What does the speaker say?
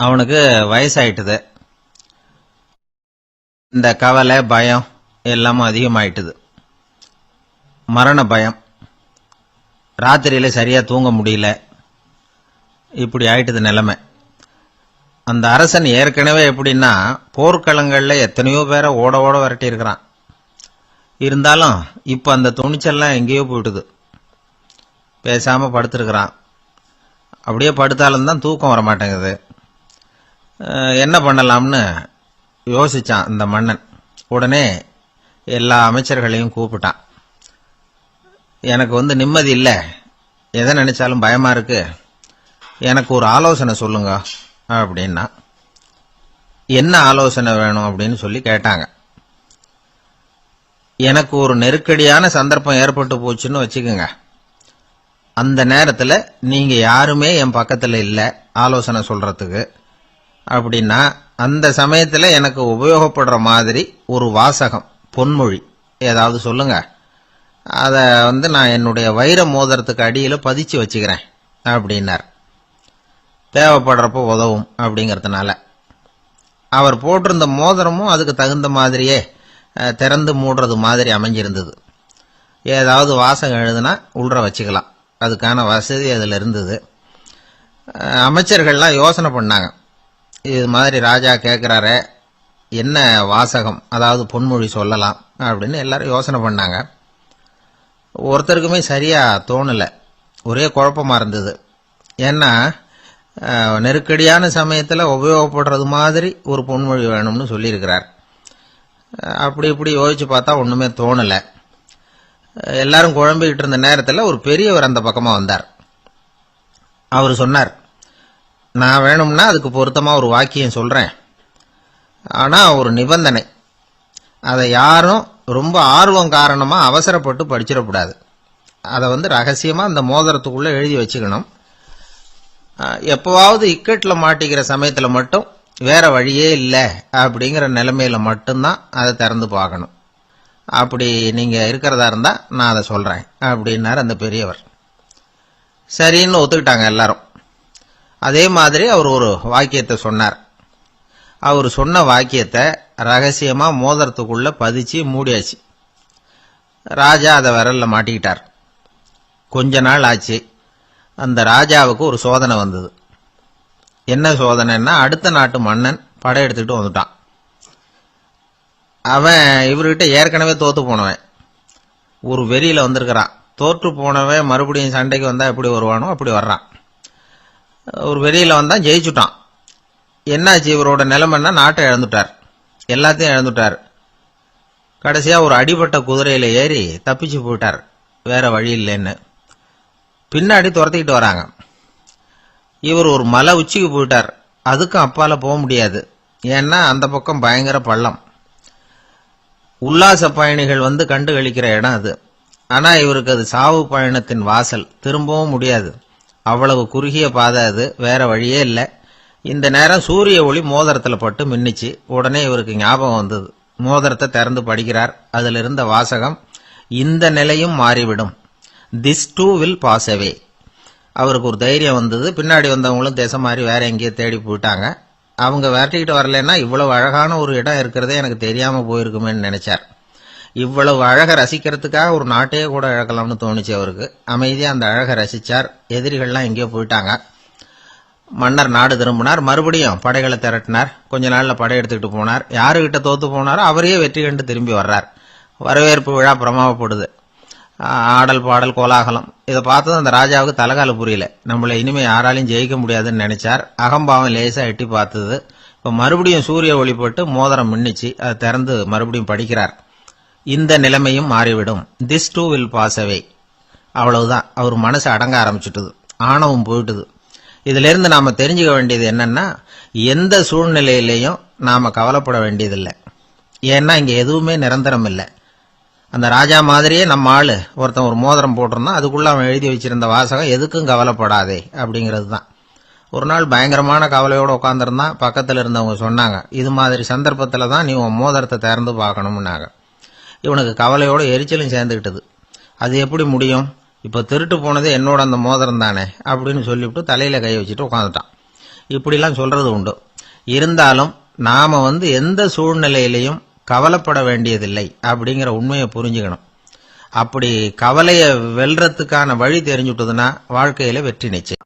அவனுக்கு வயசாயிட்டுது. இந்த கவலை பயம் எல்லாமும் அதிகமாயிட்டுது. மரண பயம், ராத்திரியில சரியா தூங்க முடியல, இப்படி ஆயிட்டுது நிலைமை. அந்த அரசன் ஏற்கனவே எப்படின்னா போர்க்களங்கள்ல எத்தனையோ பேரை ஓட ஓட விரட்டி இருக்கிறான். இருந்தாலும் இப்ப அந்த துணிச்சல்லாம் எங்கேயோ போயிட்டுது. பேசாம படுத்திருக்கிறான். அப்படியே படுத்தாலும் தான் தூக்கம் வர மாட்டேங்குது. என்ன பண்ணலாம்னு யோசிச்சான் இந்த மன்னன். உடனே எல்லா அமைச்சர்களையும் கூப்பிட்டான். எனக்கு நிம்மதி இல்லை, எதை நினைச்சாலும் பயமா இருக்கு, எனக்கு ஒரு ஆலோசனை சொல்லுங்க அப்படின்னா. என்ன ஆலோசனை வேணும் அப்படின்னு சொல்லி கேட்டாங்க. எனக்கு ஒரு நெருக்கடியான சந்தர்ப்பம் ஏற்பட்டு போச்சுன்னு வச்சுக்கோங்க. அந்த நேரத்தில் நீங்க யாருமே என் பக்கத்தில் இல்லை ஆலோசனை சொல்றதுக்கு அப்படின்னா, அந்த சமயத்தில் எனக்கு உபயோகப்படுற மாதிரி ஒரு வாசகம், பொன்மொழி ஏதாவது சொல்லுங்க. அதை நான் என்னுடைய வைர மோதிரத்துக்கு அடியில் பதிச்சு வச்சுக்கிறேன் அப்படின்னார். தேவைப்படுறப்போ உதவும் அப்படிங்கிறதுனால. அவர் போட்டிருந்த மோதிரமும் அதுக்கு தகுந்த மாதிரியே திறந்து மூடுறது மாதிரி அமைஞ்சிருந்தது. ஏதாவது வாசகம் எழுதுனா உள்ற வச்சுக்கலாம், அதுக்கான வசதி அதில் இருந்தது. அமைச்சர்கள்லாம் யோசனை பண்ணாங்க. இது மாதிரி ராஜா கேட்குறாரு, என்ன வாசகம் அதாவது பொன்மொழி சொல்லலாம் அப்படின்னு எல்லாரும் யோசனை பண்ணாங்க. ஒருத்தருக்குமே சரியா தோணல, ஒரே குழப்பமா இருந்தது. ஏன்னா நெருக்கடியான சமயத்தில் உபயோகப்படுறது மாதிரி ஒரு பொன்மொழி வேணும்னு சொல்லியிருக்கிறார். அப்படி இப்படி யோசிச்சு பார்த்தா ஒண்ணுமே தோணல. எல்லாரும் குழம்பிக்கிட்டு இருந்த நேரத்தில் ஒரு பெரியவர் அந்த பக்கமா வந்தார். அவர் சொன்னார், நான் வேணும்னா அதுக்கு பொருத்தமா ஒரு வாக்கியம் சொல்றேன், ஆனா ஒரு நிபந்தனை. அதை யாரும் ரொம்ப ஆர்வம் காரணமா அவசரப்பட்டு படிச்சிடக்கூடாது. அதை ரகசியமா அந்த மோதிரத்துக்குள்ள எழுதி வச்சுக்கணும். எப்பவாவது இக்கட்ல மாட்டிக்கிற சமயத்துல மட்டும், வேற வழியே இல்லை அப்படிங்கிற நிலைமையில மட்டும்தான் அதை திறந்து பார்க்கணும். அப்படி நீங்க இருக்கிறதா இருந்தா நான் அதை சொல்றேன் அப்படின்னாரு அந்த பெரியவர். சரின்னு ஒத்துக்கிட்டாங்க எல்லாரும். அதே மாதிரி அவர் ஒரு வாக்கியத்தை சொன்னார். அவர் சொன்ன வாக்கியத்தை ரகசியமா மோதிரத்துக்குள்ள பதிச்சு மூடியாச்சு. ராஜா அதை விரல்ல மாட்டிக்கிட்டார். கொஞ்ச நாள் ஆச்சு. அந்த ராஜாவுக்கு ஒரு சோதனை வந்தது. என்ன சோதனைன்னா, அடுத்த நாட்டு மன்னன் படையெடுத்துக்கிட்டு வந்துட்டான். அவன் இவர்கிட்ட ஏற்கனவே தோத்து போனவன், ஒரு வெறியில வந்திருக்கிறான். தோற்று போனவன் மறுபடியும் சண்டைக்கு வந்தா எப்படி வருவானோ அப்படி வர்றான். ஒரு வெறியில வந்தான், ஜெயிச்சுட்டான். என்னாச்சு இவரோட நிலைமைன்னா, நாட்டை இழந்துட்டார், எல்லாத்தையும் இழந்துட்டார். கடைசியா ஒரு அடிபட்ட குதிரையில ஏறி தப்பிச்சு போயிட்டார், வேற வழி இல்லைன்னு. பின்னாடி துரத்திக்கிட்டு வராங்க. இவர் ஒரு மலை உச்சிக்கு போயிட்டார். அதுக்கும் அப்பால போக முடியாது, ஏன்னா அந்த பக்கம் பயங்கர பள்ளம். உல்லாச பயணிகள் கண்டு கழிக்கிற இடம் அது. ஆனா இவருக்கு அது சாவு பயணத்தின் வாசல், திரும்பவும் முடியாது. அவ்வளவு குறுகிய பாதை அது, வேற வழியே இல்லை. இந்த நேரம் சூரிய ஒளி மோதிரத்துல பட்டு மின்னிச்சு. உடனே இவருக்கு ஞாபகம் வந்தது. மோதிரத்தை திறந்து படிக்கிறார். அதுல இருந்த வாசகம், இந்த நிலையும் மாறிவிடும், this too will pass away. அவருக்கு ஒரு தைரியம் வந்தது. பின்னாடி வந்தவங்களும் திசை மாறி வேற எங்கேயோ தேடி போயிட்டாங்க. அவங்க விரட்டிக்கிட்டு வரலன்னா இவ்வளவு அழகான ஒரு இடம் இருக்கிறதே எனக்கு தெரியாம போயிருக்குமேன்னு நினைச்சார். இவ்வளவு அழகை ரசிக்கிறதுக்காக ஒரு நாட்டையே கூட இழக்கலாம்னு தோணுச்சு அவருக்கு. அமைதியா அந்த அழகை ரசிச்சார். எதிரிகள்லாம் எங்கேயோ போயிட்டாங்க. மன்னர் நாடு திரும்பினார். மறுபடியும் படைகளை திரட்டினார். கொஞ்ச நாள்ல படை எடுத்துக்கிட்டு போனார். யாருகிட்ட தோத்து போனாரோ அவரையே வெற்றி கண்டு திரும்பி வர்றார். வரவேற்பு விழா பிரமாவப்படுது. ஆடல் பாடல் கோலாகலம். இதை பார்த்ததும் அந்த ராஜாவுக்கு தலைகால புரியல. நம்மளை இனிமே யாராலையும் ஜெயிக்க முடியாதுன்னு நினைச்சார். அகம்பாவம் லேசா எட்டி பார்த்தது. இப்ப மறுபடியும் சூரிய ஒளிப்பட்டு மோதிரம் மின்னிச்சு. அதை திறந்து மறுபடியும் படிக்கிறார். இந்த நிலைமையும் மாறிவிடும், this too will pass away. அவ்வளவுதான். அவர் மனசு அடங்க ஆரம்பிச்சுட்டுது, ஆணவம் போயிட்டுது. இதுல இருந்து நாம தெரிஞ்சுக்க வேண்டியது என்னன்னா, எந்த சூழ்நிலையிலையும் நாம கவலைப்பட வேண்டியதில்லை. ஏன்னா இங்க எதுவுமே நிரந்தரம் இல்லை. அந்த ராஜா மாதிரியே நம்ம ஆளு ஒருத்தன் ஒரு மோதிரம் போட்டிருந்தான், அதுக்குள்ள அவன் எழுதி வச்சிருந்த வாசகம், எதுக்கும் கவலைப்படாதே அப்படிங்கிறது தான். ஒரு நாள் பயங்கரமான கவலையோட உட்காந்துருந்தான். பக்கத்துல இருந்தவங்க சொன்னாங்க, இது மாதிரி சந்தர்ப்பத்துல தான் நீ உன் மோதிரத்தை திறந்து பார்க்கணும்னாங்க. இவனுக்கு கவலையோட எரிச்சலும் சேர்ந்துக்கிட்டது. அது எப்படி முடியும், இப்ப திருட்டு போனது என்னோட அந்த மோதிரம் தானே அப்படின்னு சொல்லிவிட்டு தலையில கை வச்சுட்டு உட்காந்துட்டான். இப்படிலாம் சொல்றது உண்டு. இருந்தாலும் நாம எந்த சூழ்நிலையிலையும் கவலைப்பட வேண்டியதில்லை அப்படிங்கிற உண்மையை புரிஞ்சுக்கணும். அப்படி கவலையை வெல்றதுக்கான வழி தெரிஞ்சுட்டதுன்னா வாழ்க்கையில வெற்றி நிச்சயம்.